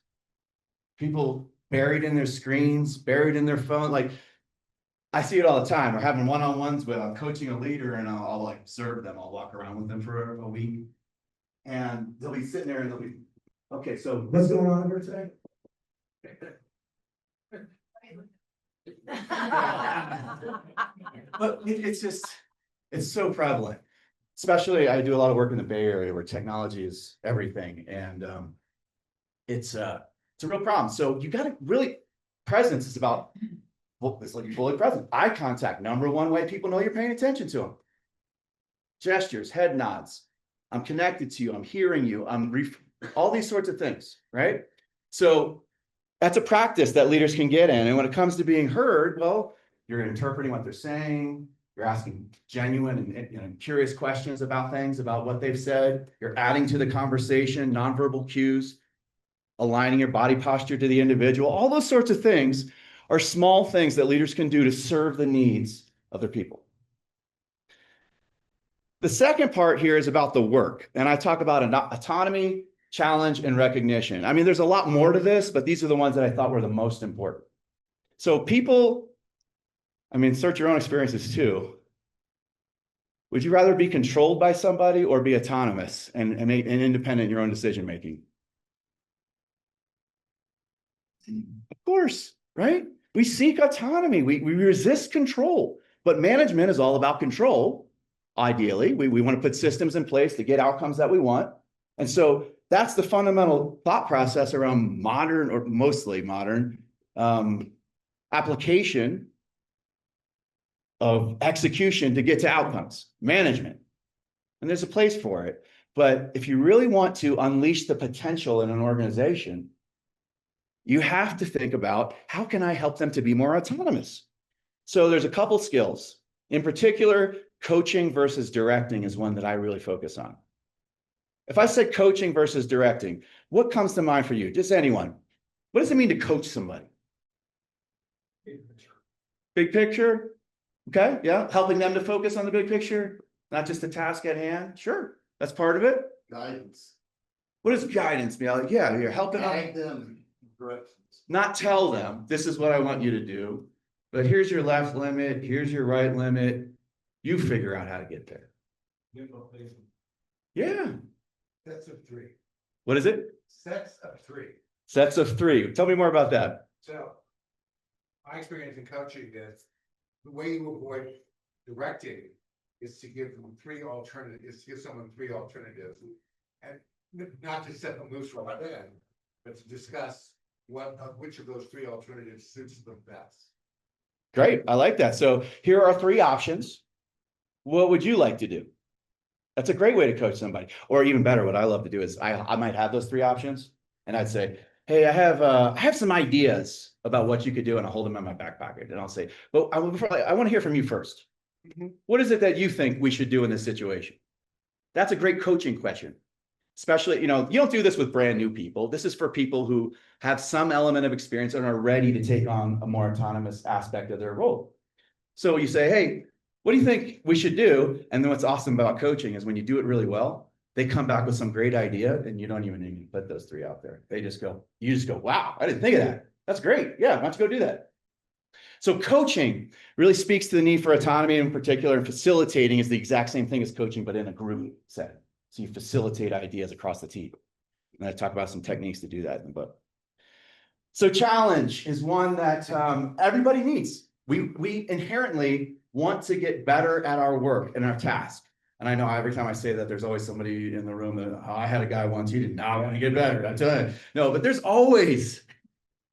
People buried in their screens, buried in their phone. Like, I see it all the time. We're having one-on-ones with I'm coaching a leader, and I'll like observe them. I'll walk around with them for a week, and they'll be sitting there and they'll be, okay, so what's going on here today? But it's so prevalent. Especially, I do a lot of work in the Bay Area where technology is everything, and it's a real problem. So you got to really, presence is about, it's like fully present. Eye contact, number one way people know you're paying attention to them. Gestures, head nods. I'm connected to you. I'm hearing you. All these sorts of things, right? So that's a practice that leaders can get in. And when it comes to being heard, well, you're interpreting what they're saying. You're asking genuine and curious questions about things, about what they've said. You're adding to the conversation, nonverbal cues, aligning your body posture to the individual. All those sorts of things are small things that leaders can do to serve the needs of their people. The second part here is about the work. And I talk about autonomy, challenge, and recognition. I mean, there's a lot more to this, but these are the ones that I thought were the most important. So people, search your own experiences too. Would you rather be controlled by somebody or be autonomous and independent in your own decision-making? Of course, right? We seek autonomy. We resist control, but management is all about control. Ideally, we want to put systems in place to get outcomes that we want. And so that's the fundamental thought process around modern, or mostly modern, application of execution to get to outcomes, management. And there's a place for it. But if you really want to unleash the potential in an organization, you have to think about, how can I help them to be more autonomous? So there's a couple skills. In particular, coaching versus directing is one that I really focus on. If I said coaching versus directing, what comes to mind for you? Just anyone. What does it mean to coach somebody? Big picture? Okay, yeah, helping them to focus on the big picture, not just the task at hand. Sure, that's part of it. Guidance. What does guidance mean? Like, yeah, you're helping them, Guide them in directions. not tell them, this is what I want you to do. But here's your left limit, here's your right limit. You figure out how to get there. Yeah. Sets of three. What is it? Sets of three. Sets of three. Tell me more about that. So. My experience in coaching is the way you avoid directing is to give them three alternatives, give someone three alternatives. And not to set them loose right then, but to discuss which of those three alternatives suits them best. Great, I like that. So here are three options. What would you like to do? That's a great way to coach somebody. Or even better, what I love to do is I might have those three options and I'd say, hey, I have some ideas about what you could do, and I'll hold them in my back pocket. And I'll say, well, I want to hear from you first. What is it that you think we should do in this situation? That's a great coaching question. Especially, you don't do this with brand new people. This is for people who have some element of experience and are ready to take on a more autonomous aspect of their role. So you say, hey, what do you think we should do? And then what's awesome about coaching is when you do it really well, they come back with some great idea and you don't even need to put those three out there. You just go, wow, I didn't think of that. That's great. Yeah, why don't you go do that? So coaching really speaks to the need for autonomy in particular, and facilitating is the exact same thing as coaching, but in a group setting. So you facilitate ideas across the team. And I talk about some techniques to do that in the book. So challenge is one that everybody needs. We inherently want to get better at our work and our task. And I know every time I say that, there's always somebody in the room that, oh, I had a guy once, he did not want to get better. I tell you, no, but there's always,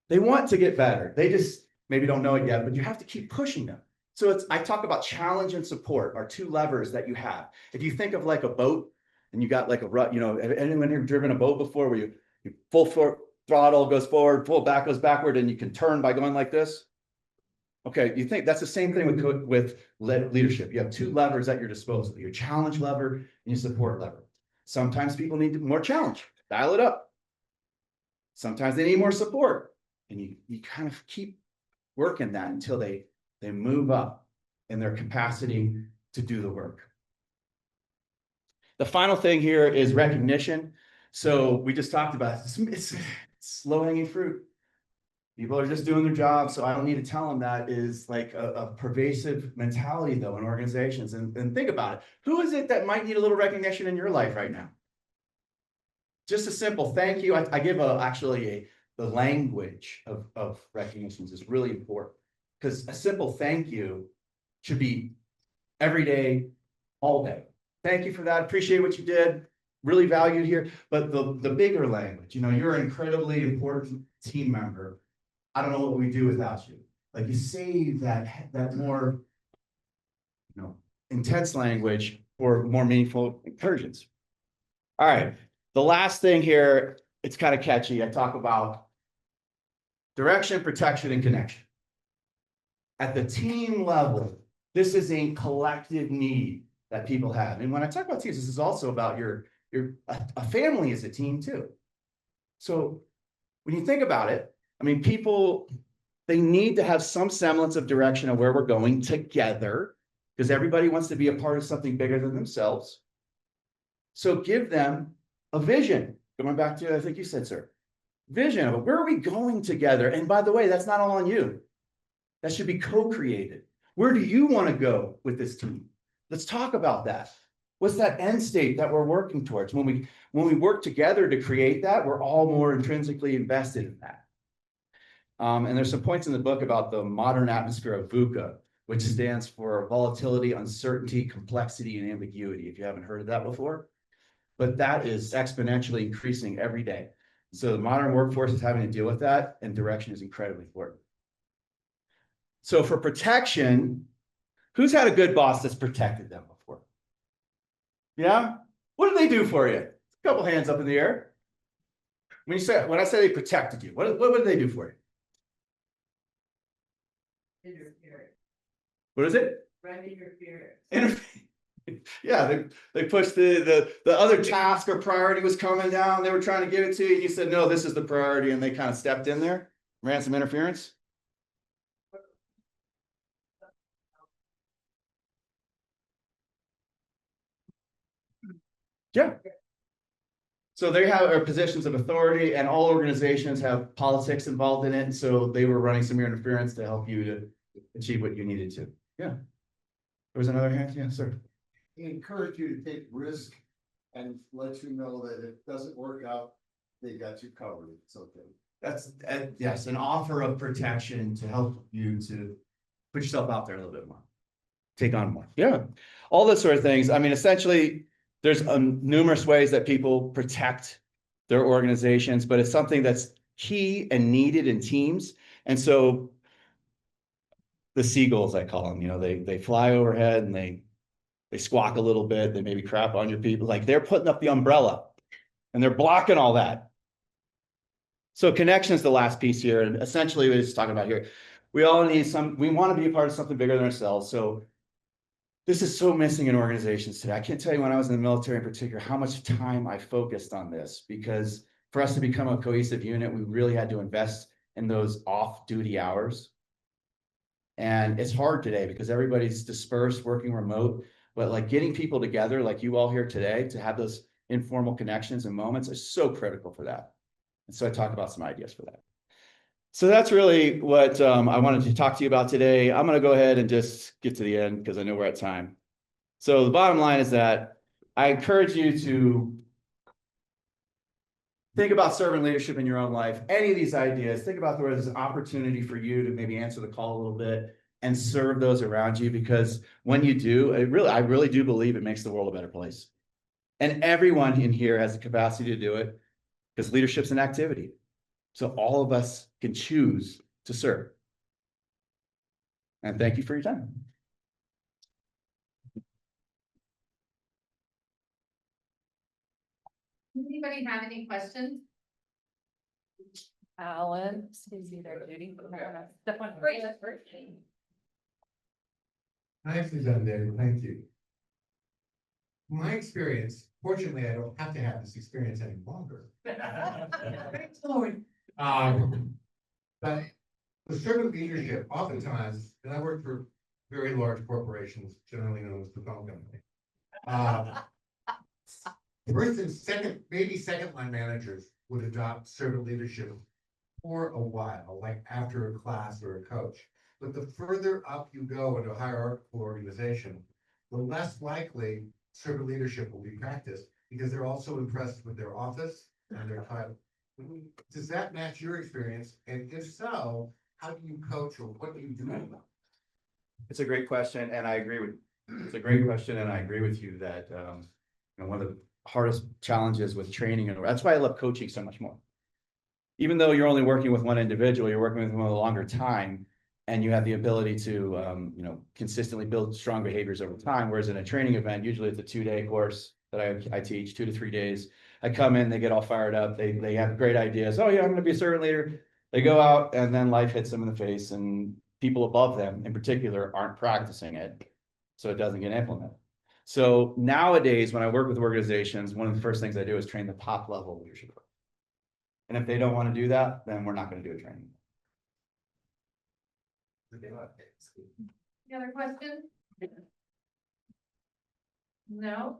they want to get better. They just maybe don't know it yet, but you have to keep pushing them. So I talk about challenge and support are two levers that you have. If you think of like a boat and you got like a rut, anyone here driven a boat before where you full throttle goes forward, full back goes backward, and you can turn by going like this? Okay, you think that's the same thing with leadership. You have two levers at your disposal, your challenge lever and your support lever. Sometimes people need more challenge, dial it up. Sometimes they need more support, and you kind of keep working that until they move up in their capacity to do the work. The final thing here is recognition. So we just talked about it's low-hanging fruit. People are just doing their job, so I don't need to tell them that is like a pervasive mentality, though, in organizations. And think about it. Who is it that might need a little recognition in your life right now? Just a simple thank you. I give the language of recognitions is really important, because a simple thank you should be every day, all day. Thank you for that. Appreciate what you did. Really valued here. But the bigger language, you're an incredibly important team member. I don't know what we do without you. Like, you save that more, intense language for more meaningful incursions. All right. The last thing here, it's kind of catchy. I talk about direction, protection, and connection. At the team level, this is a collective need that people have. And when I talk about teams, this is also about a family is a team too. So when you think about it, people, they need to have some semblance of direction of where we're going together, because everybody wants to be a part of something bigger than themselves. So give them a vision. Going back to, I think you said, sir, vision of where are we going together? And by the way, that's not all on you. That should be co-created. Where do you want to go with this team? Let's talk about that. What's that end state that we're working towards? When we work together to create that, we're all more intrinsically invested in that. And there's some points in the book about the modern atmosphere of VUCA, which stands for volatility, uncertainty, complexity, and ambiguity, if you haven't heard of that before. But that is exponentially increasing every day. So the modern workforce is having to deal with that, and direction is incredibly important. So for protection, who's had a good boss that's protected them before? Yeah? What did they do for you? A couple hands up in the air. When I say they protected you, what did they do for you? What is it? Yeah, they pushed the other task or priority was coming down. They were trying to give it to you. And you said, no, this is the priority. And they kind of stepped in there, ran some interference. Yeah. So they have positions of authority, and all organizations have politics involved in it, and so they were running some interference to help you to achieve what you needed to. Yeah. There was another hand, yeah, sir. Encourage you to take risk and let you know that if it doesn't work out, they got you covered. It's okay. That's, yes, an offer of protection to help you to put yourself out there a little bit more. Take on more. Yeah, all those sort of things. I mean, essentially, there's numerous ways that people protect their organizations, but it's something that's key and needed in teams. And so the seagulls, I call them, you know, they fly overhead and they squawk a little bit, they maybe crap on your people, like they're putting up the umbrella and they're blocking all that. So connection is the last piece here, and essentially what it's talking about here. We all need we want to be a part of something bigger than ourselves. So this is so missing in organizations today. I can't tell you when I was in the military in particular, how much time I focused on this, because for us to become a cohesive unit, we really had to invest in those off-duty hours. And it's hard today because everybody's dispersed, working remote, but like getting people together, like you all here today, to have those informal connections and moments is so critical for that. And so I talk about some ideas for that. So that's really what I wanted to talk to you about today. I'm going to go ahead and just get to the end because I know we're at time. So the bottom line is that I encourage you to think about servant leadership in your own life. Any of these ideas, think about where there's an opportunity for you to maybe answer the call a little bit and serve those around you, because when you do, I really do believe it makes the world a better place. And everyone in here has the capacity to do it, because leadership's an activity. So all of us can choose to serve. And thank you for your time. Anybody have any questions? Alan, Susie, there, Judy. Step one. Nicely done, David. Thank you. My experience, fortunately, I don't have to have this experience any longer. But the servant leadership, oftentimes, and I work for very large corporations, generally known as the phone company. First and second, maybe second line managers would adopt servant leadership for a while, like after a class or a coach. But the further up you go into a hierarchical organization, the less likely servant leadership will be practiced, because they're also impressed with their office and their title. Does that match your experience? And if so, how do you coach, or what do you do? It's a great question, and I agree with. It's a great question, and I agree with you that one of the hardest challenges with training, and that's why I love coaching so much more. Even though you're only working with one individual, you're working with them a longer time, and you have the ability to consistently build strong behaviors over time. Whereas in a training event, usually it's a 2-day course that I teach, 2 to 3 days. I come in, they get all fired up, they have great ideas. Oh yeah, I'm going to be a servant leader. They go out, and then life hits them in the face, and people above them in particular aren't practicing it, so it doesn't get implemented. So nowadays, when I work with organizations, one of the first things I do is train the top level leadership. And if they don't want to do that, then we're not going to do a training. Any other questions? No?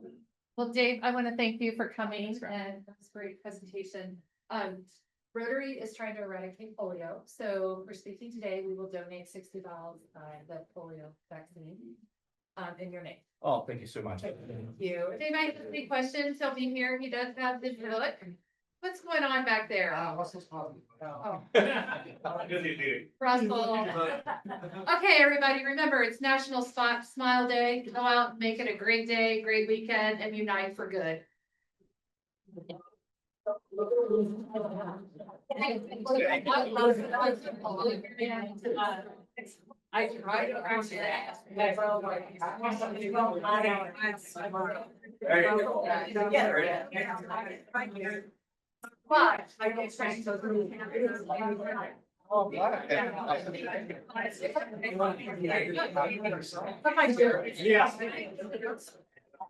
Well, Dave, I want to thank you for coming, and that was a great presentation. Rotary is trying to eradicate polio. So for speaking today, we will donate 60 vials of the polio vaccine in your name. Oh, thank you so much. Thank you. If anybody has any questions, he'll be here. He does have the book. What's going on back there? Russell's talking. Oh. Russell. Okay, everybody, remember, it's National Smile Day. Go out and make it a great day, great weekend, and unite for good. I tried to answer that. But I get trying to. Yeah.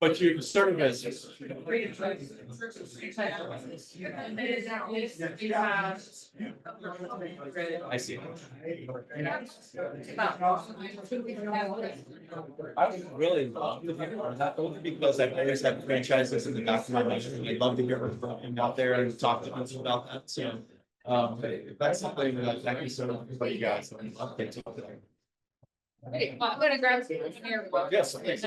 But you serve as. I see. I would really love to hear that, only because I've always had franchises in the back of my mind, and I'd love to hear from him out there and talk to us about that, so. If that's something that I can sort of, for you guys, I'll get to it. Okay, well, I'm gonna grab some here. Yes, please.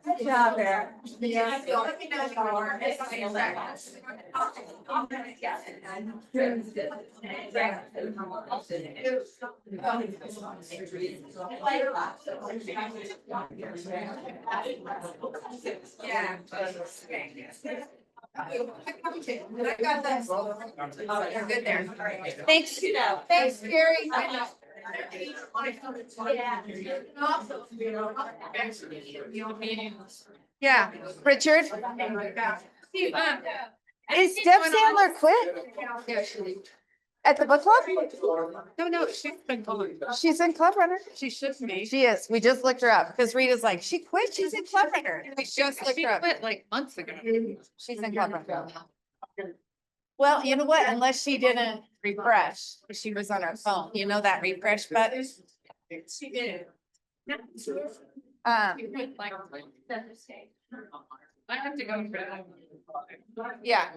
Good job there. You're good there. Thanks, thanks, Gary. Yeah, Richard. Is Deb Sandler quit at the book club? No, she's been gone. She's in Club Runner. She should be. She is. We just looked her up because Rita's like, she quit. She's in Club Runner. We just looked She her up. quit like months ago. She's in Club Runner. Well, you know what? Unless she didn't refresh, she was on her phone. You know that refresh button? She did. Um, She quit like. I have to go for that. yeah.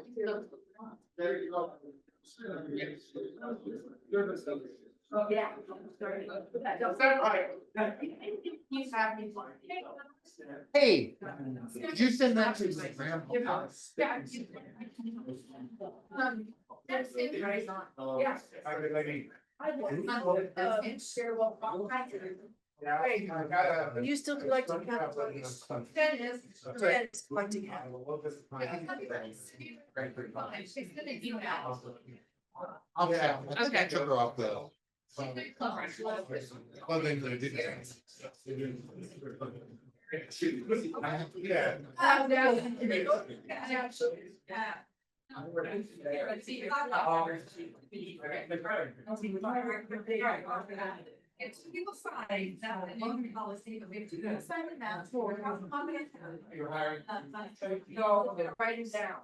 Hey, did you send that to my grandma? You still collecting counties? Yes, collecting. Okay. Took her off the. One thing that I didn't. Yeah. It's people sign that the loan policy of it, sign it now for. You're hiring. No, write it down.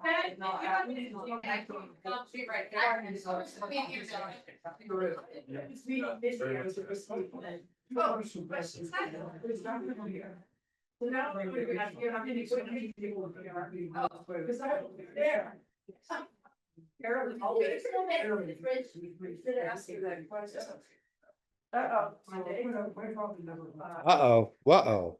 I'll be right there. Uh-oh. Uh-oh, uh-oh.